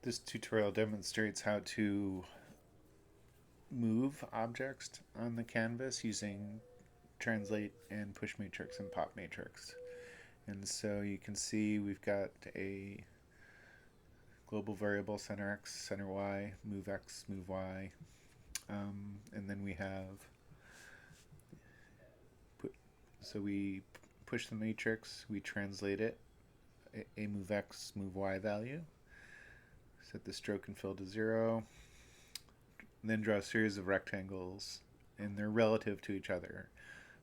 This tutorial demonstrates how to move objects on the canvas using translate and pushMatrix and popMatrix. And so you can see we've got a global variable center x, center y, move x, move y, and then we have so we push the matrix, we translate it, a move x, move y value, set the stroke and fill to 0, and then draw a series of rectangles, and they're relative to each other.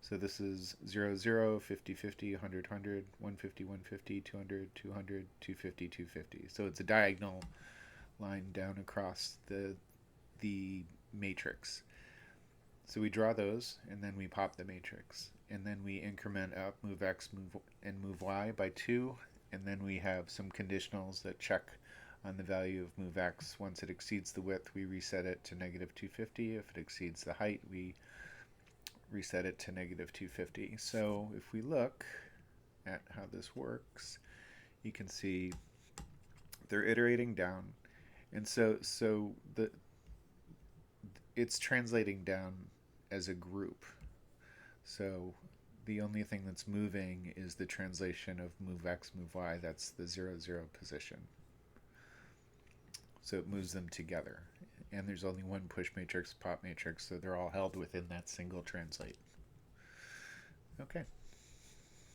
So this is 0, 0, 50, 50, 100, 100, 150, 150, 200, 200, 250, 250. So it's a diagonal line down across the matrix. So we draw those, and then we pop the matrix. And then we increment up, move x, move and move y by 2, and then we have some conditionals that check on the value of move x. Once it exceeds the width, we reset it to negative 250. If it exceeds the height, we reset it to negative 250. So if we look at how this works, you can see they're iterating down, and so it's translating down as a group. So the only thing that's moving is the translation of move x, move y. That's the 0, 0 position. So it moves them together. And there's only one push matrix, pop matrix, so they're all held within that single translate. Okay.